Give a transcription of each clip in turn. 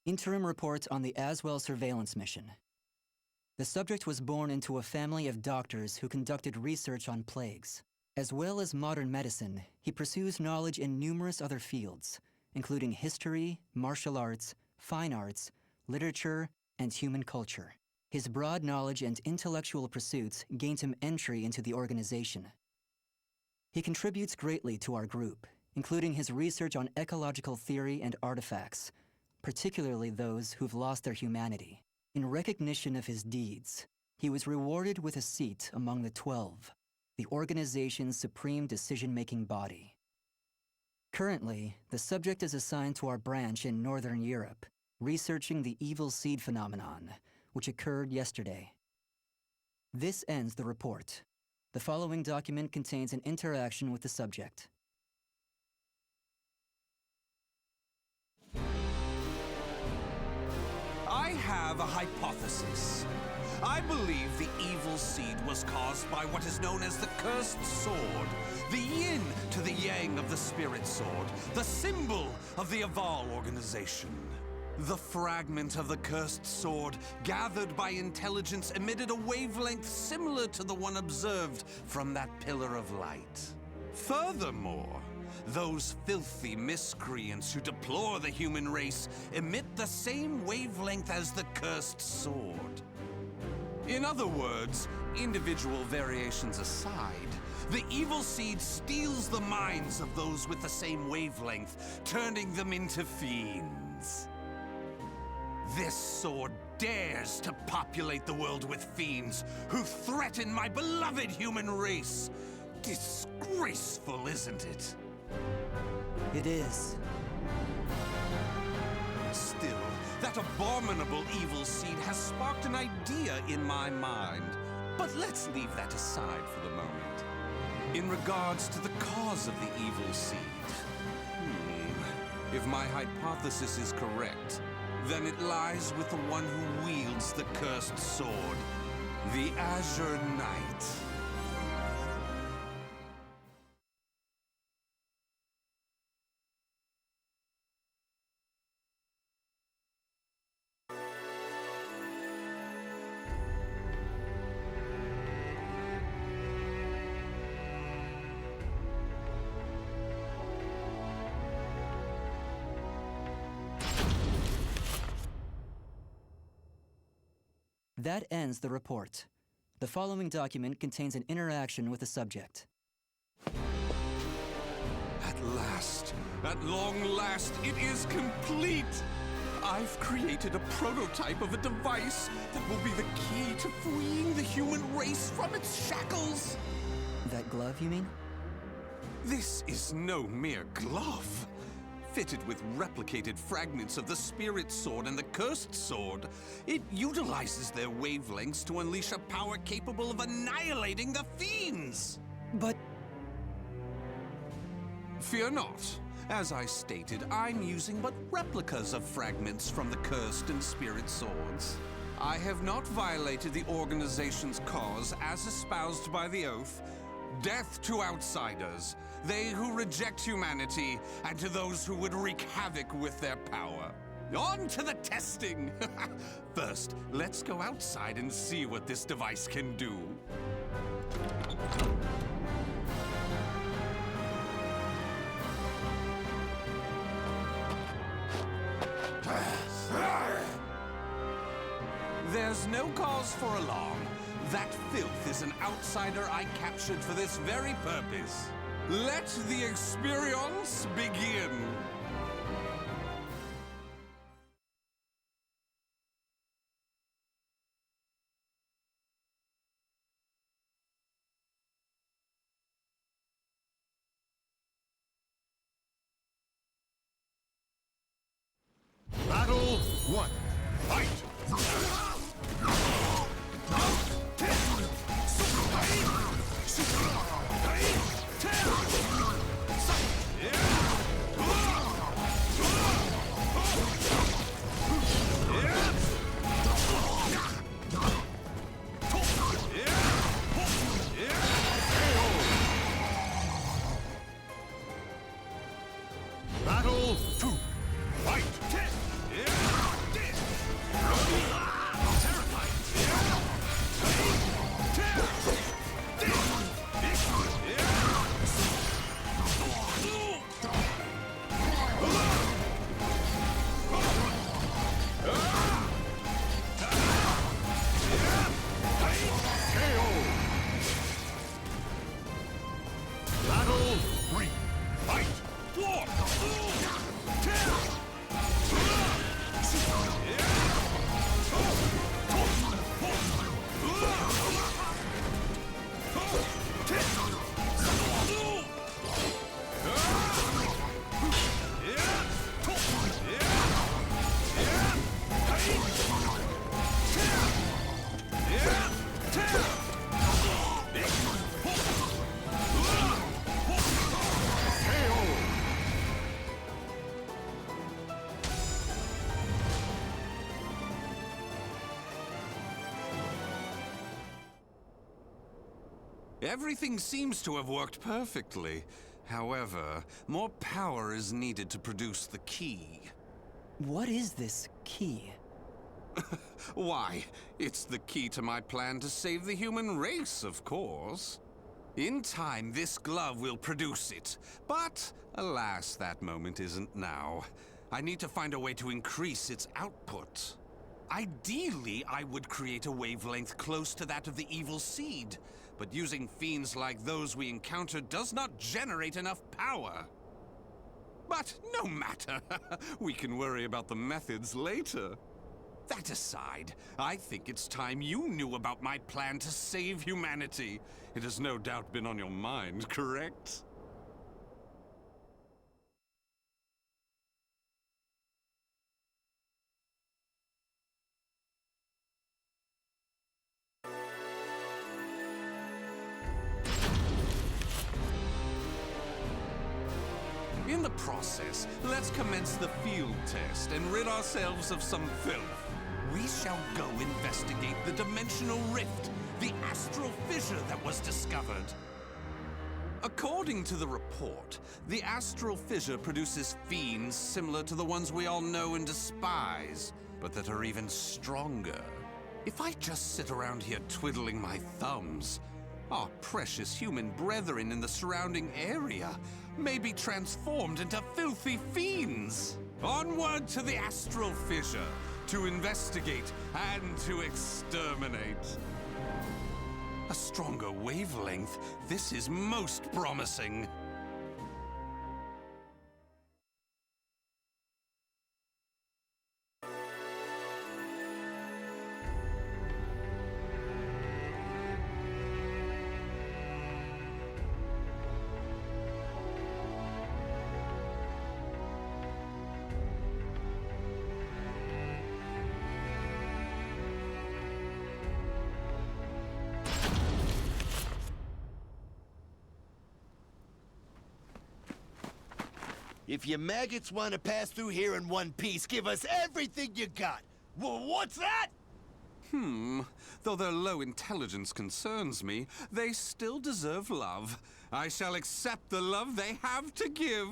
Interim report on the Azwel surveillance mission. The subject was born into a family of doctors who conducted research on plagues. As well as modern medicine, he pursues knowledge in numerous other fields, including history, martial arts, fine arts, literature, and human culture. His broad knowledge and intellectual pursuits gained him entry into the organization. He contributes greatly to our group, including his research on ecological theory and artifacts, particularly those who've lost their humanity. In recognition of his deeds, he was rewarded with a seat among the 12, the organization's supreme decision-making body. Currently, the subject is assigned to our branch in Northern Europe, researching the evil seed phenomenon, which occurred yesterday. This ends the report. The following document contains an interaction with the subject. I have a hypothesis. I believe the evil seed was caused by what is known as the cursed sword, the yin to the yang of the spirit sword, the symbol of the Azwel organization. The fragment of the cursed sword, gathered by intelligence, emitted a wavelength similar to the one observed from that pillar of light. Furthermore, those filthy miscreants who deplore the human race emit the same wavelength as the cursed sword. In other words, individual variations aside, the evil seed steals the minds of those with the same wavelength, turning them into fiends. This sword dares to populate the world with fiends who threaten my beloved human race. Disgraceful, isn't it? It is. Still, that abominable evil seed has sparked an idea in my mind. But let's leave that aside for the moment. In regards to the cause of the evil seed, if my hypothesis is correct, then it lies with the one who wields the cursed sword, the Azure Knight. That ends the report. The following document contains an interaction with the subject. At long last, it is complete! I've created a prototype of a device that will be the key to freeing the human race from its shackles! That glove, you mean? This is no mere glove. Fitted with replicated fragments of the spirit sword and the cursed sword, it utilizes their wavelengths to unleash a power capable of annihilating the fiends! But... Fear not. As I stated, I'm using but replicas of fragments from the cursed and spirit swords. I have not violated the organization's cause as espoused by the oath. Death to outsiders, they who reject humanity, and to those who would wreak havoc with their power. On to the testing! First, let's go outside and see what this device can do. There's no cause for alarm. That filth is an outsider I captured for this very purpose. Let the experience begin! Battle 1. Fight! 3, fight! Everything seems to have worked perfectly. However, more power is needed to produce the key. What is this key? Why, it's the key to my plan to save the human race, of course. In time, this glove will produce it. But, alas, that moment isn't now. I need to find a way to increase its output. Ideally, I would create a wavelength close to that of the evil seed. But using fiends like those we encountered does not generate enough power. But no matter. We can worry about the methods later. That aside, I think it's time you knew about my plan to save humanity. It has no doubt been on your mind, correct? In the process, let's commence the field test and rid ourselves of some filth. We shall go investigate the dimensional rift, the astral fissure that was discovered. According to the report, the astral fissure produces fiends similar to the ones we all know and despise, but that are even stronger. If I just sit around here twiddling my thumbs, our precious human brethren in the surrounding area may be transformed into filthy fiends. Onward to the astral fissure, to investigate and to exterminate. A stronger wavelength, this is most promising. If you maggots want to pass through here in one piece, give us everything you got. Well, what's that? Though their low intelligence concerns me, they still deserve love. I shall accept the love they have to give.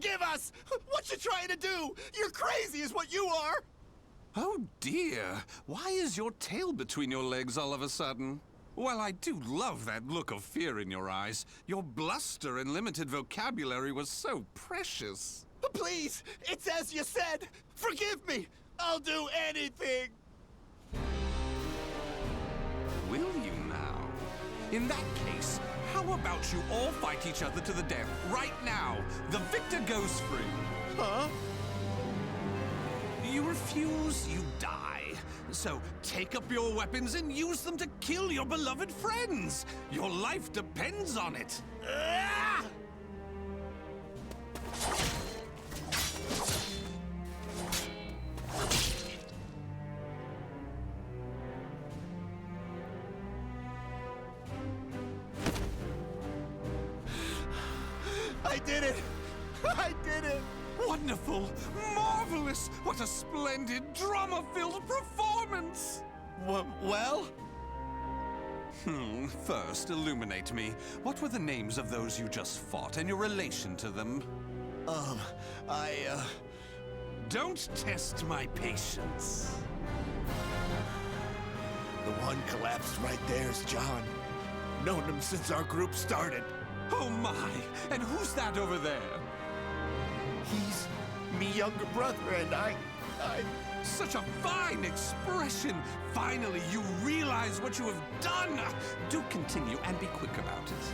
Forgive us! What you trying to do? You're crazy is what you are! Oh dear, why is your tail between your legs all of a sudden? Well, I do love that look of fear in your eyes. Your bluster and limited vocabulary was so precious. Please, it's as you said. Forgive me. I'll do anything. Will you now? In that case, how about you all fight each other to the death right now? The victor goes free. Huh? You refuse, you die. So take up your weapons and use them to kill your beloved friends. Your life depends on it. Ah! I did it! I did it! Wonderful! Marvelous! What a splendid, drama-filled performance! Well? First, illuminate me. What were the names of those you just fought and your relation to them? Don't test my patience. The one collapsed right there is John. Known him since our group started. Oh my! And who's that over there? He's me younger brother, and I... Such a fine expression! Finally, you realize what you have done! Do continue and be quick about it.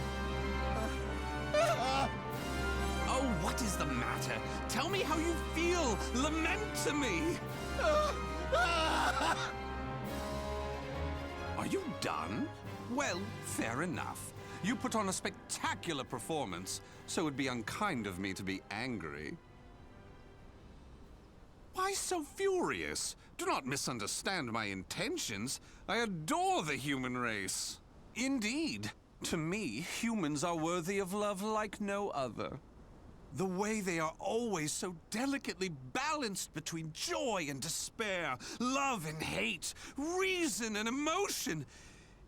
Oh, what is the matter? Tell me how you feel! Lament to me! Are you done? Well, fair enough. You put on a spectacular performance, so it'd be unkind of me to be angry. Why so furious? Do not misunderstand my intentions. I adore the human race. Indeed, to me, humans are worthy of love like no other. The way they are always so delicately balanced between joy and despair, love and hate, reason and emotion.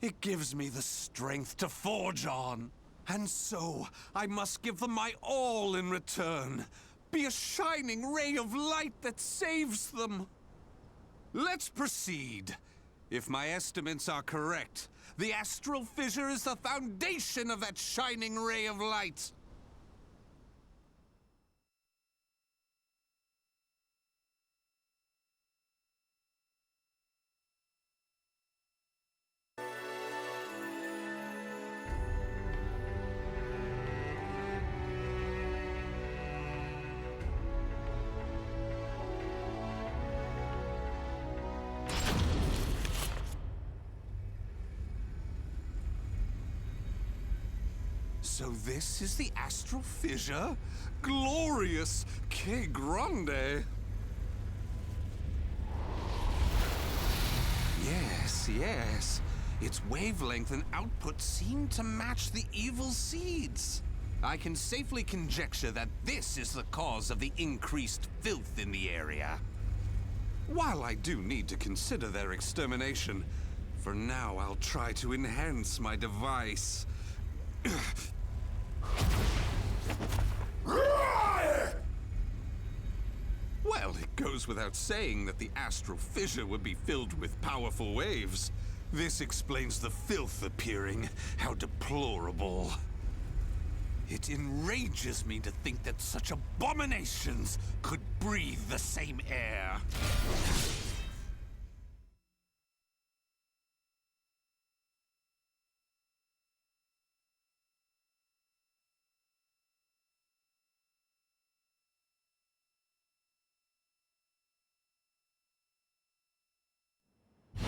It gives me the strength to forge on. And so, I must give them my all in return. Be a shining ray of light that saves them. Let's proceed. If my estimates are correct, the astral fissure is the foundation of that shining ray of light. So this is the astral fissure? Glorious! Que grande! Yes. Its wavelength and output seem to match the evil seeds. I can safely conjecture that this is the cause of the increased filth in the area. While I do need to consider their extermination, for now I'll try to enhance my device. Well, it goes without saying that the astral fissure would be filled with powerful waves. This explains the filth appearing. How deplorable. It enrages me to think that such abominations could breathe the same air.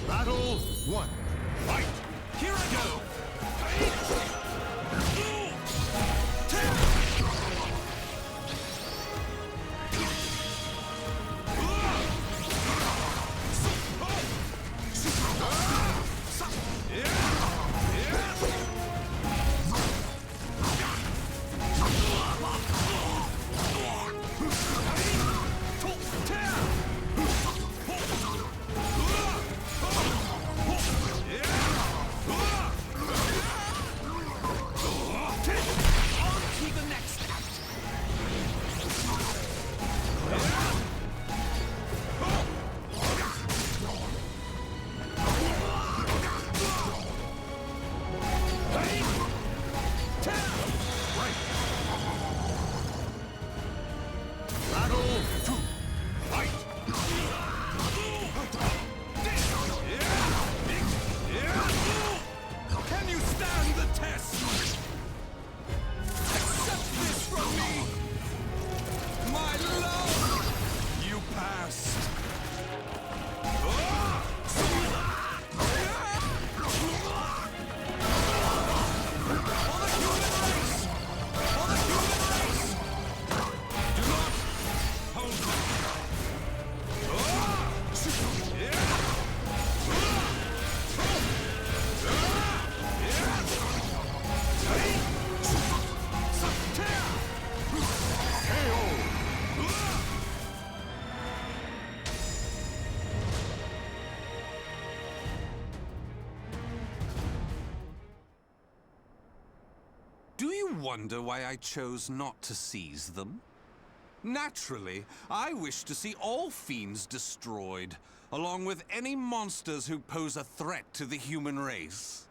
Battle 1. Fight! Here I go! Do you wonder why I chose not to seize them? Naturally, I wish to see all fiends destroyed, along with any monsters who pose a threat to the human race.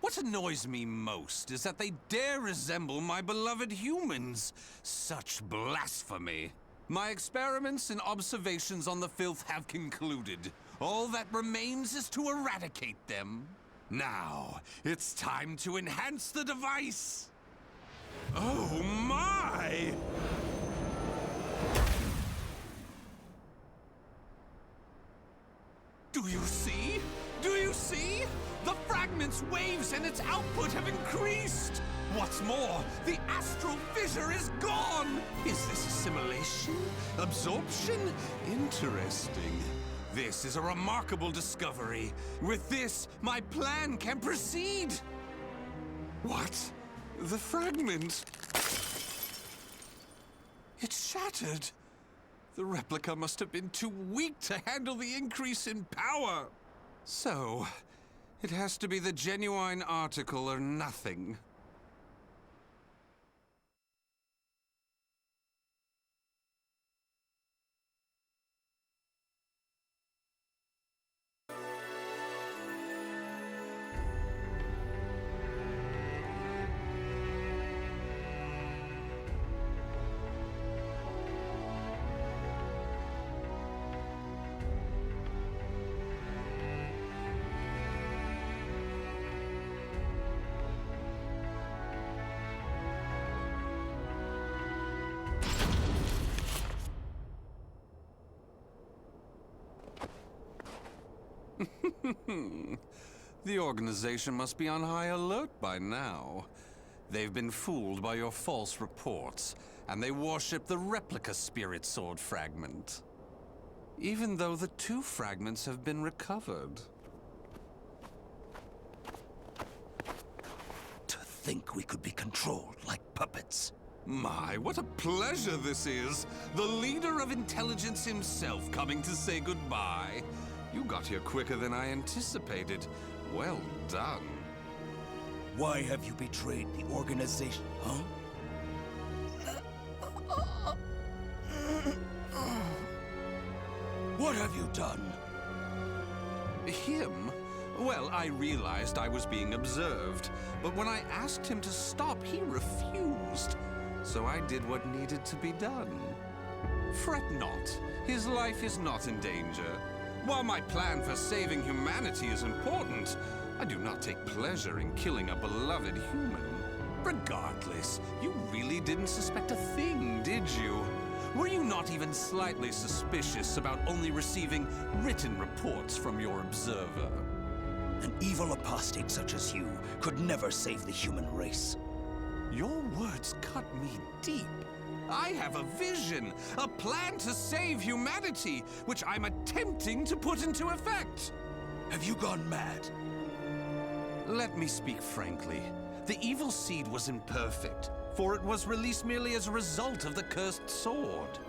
What annoys me most is that they dare resemble my beloved humans. Such blasphemy. My experiments and observations on the filth have concluded. All that remains is to eradicate them. Now, it's time to enhance the device. Oh my! Do you see? Do you see? The fragment's waves and its output have increased! What's more, the astral fissure is gone! Is this assimilation? Absorption? Interesting. This is a remarkable discovery. With this, my plan can proceed! What? The fragment? It's shattered! The replica must have been too weak to handle the increase in power. So, it has to be the genuine article or nothing. The organization must be on high alert by now. They've been fooled by your false reports, and they worship the replica spirit sword fragment. Even though the two fragments have been recovered. To think we could be controlled like puppets. My, what a pleasure this is! The leader of intelligence himself coming to say goodbye. You got here quicker than I anticipated. Well done. Why have you betrayed the organization, huh? What have you done? Him? Well, I realized I was being observed, but when I asked him to stop, he refused. So I did what needed to be done. Fret not. His life is not in danger. While my plan for saving humanity is important, I do not take pleasure in killing a beloved human. Regardless, you really didn't suspect a thing, did you? Were you not even slightly suspicious about only receiving written reports from your observer? An evil apostate such as you could never save the human race. Your words cut me deep. I have a vision, a plan to save humanity, which I'm attempting to put into effect. Have you gone mad? Let me speak frankly. The evil seed was imperfect, for it was released merely as a result of the cursed sword.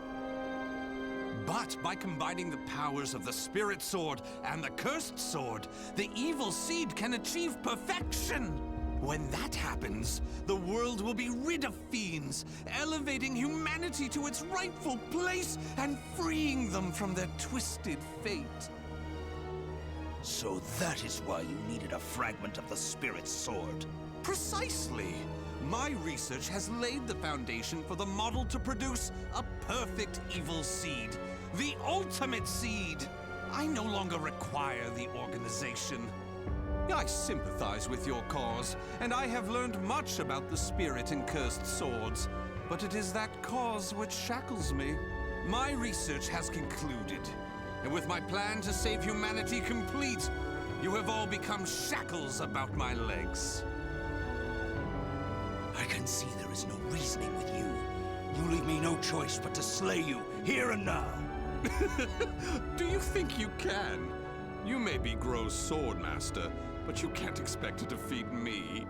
But by combining the powers of the spirit sword and the cursed sword, the evil seed can achieve perfection. When that happens, the world will be rid of fiends, elevating humanity to its rightful place and freeing them from their twisted fate. So that is why you needed a fragment of the spirit sword. Precisely. My research has laid the foundation for the model to produce a perfect evil seed. The ultimate seed! I no longer require the organization. I sympathize with your cause, and I have learned much about the spirit and cursed swords. But it is that cause which shackles me. My research has concluded, and with my plan to save humanity complete, you have all become shackles about my legs. I can see there is no reasoning with you. You leave me no choice but to slay you, here and now. Do you think you can? You may be Gro's swordmaster, but you can't expect to defeat me.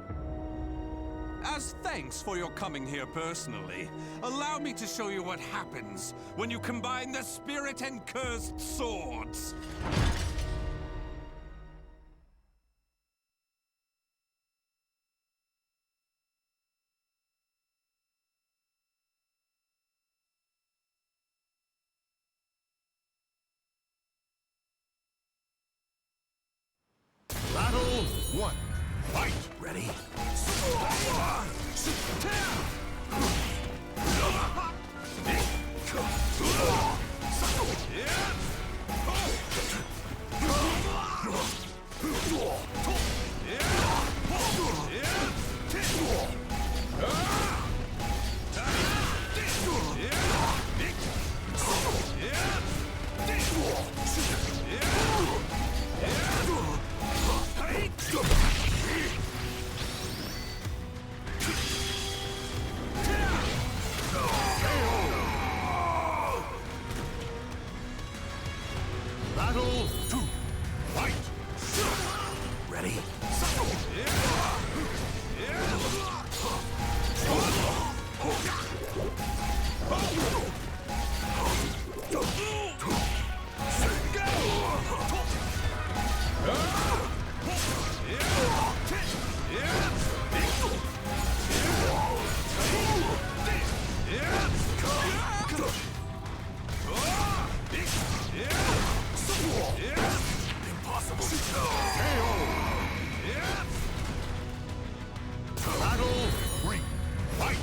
As thanks for your coming here personally, allow me to show you what happens when you combine the spirit and cursed swords. Fight! Ready? Battle 2. Fight! Ready? Impossible. Battle 3. Fight!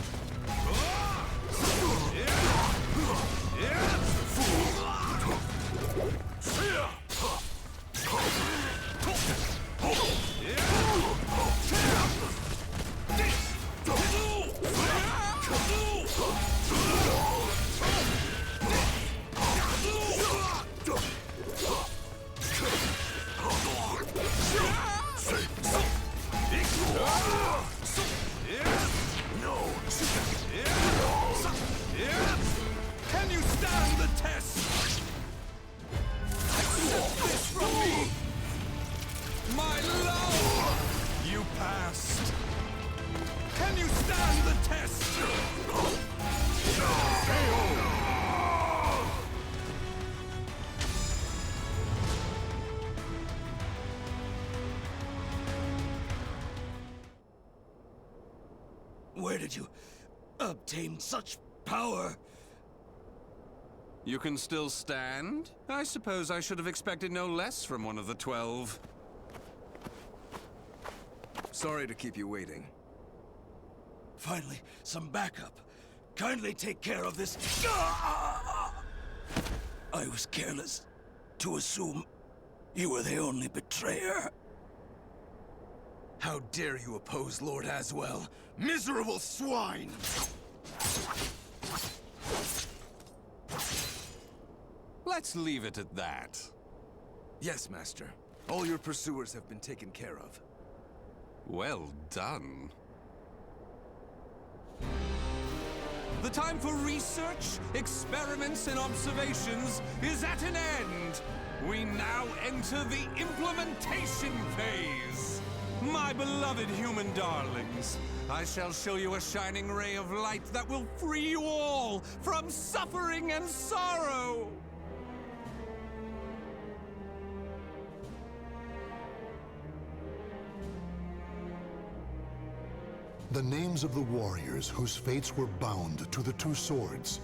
Can you stand the test? Accept this from me! My love! You passed. Can you stand the test? Where did you obtain such power? You can still stand? I suppose I should have expected no less from one of the 12. Sorry to keep you waiting. Finally, some backup. Kindly take care of this. I was careless to assume you were the only betrayer. How dare you oppose Lord Azwel? Miserable swine! Let's leave it at that. Yes, Master. All your pursuers have been taken care of. Well done. The time for research, experiments, and observations is at an end. We now enter the implementation phase. My beloved human darlings, I shall show you a shining ray of light that will free you all from suffering and sorrow. The names of the warriors whose fates were bound to the two swords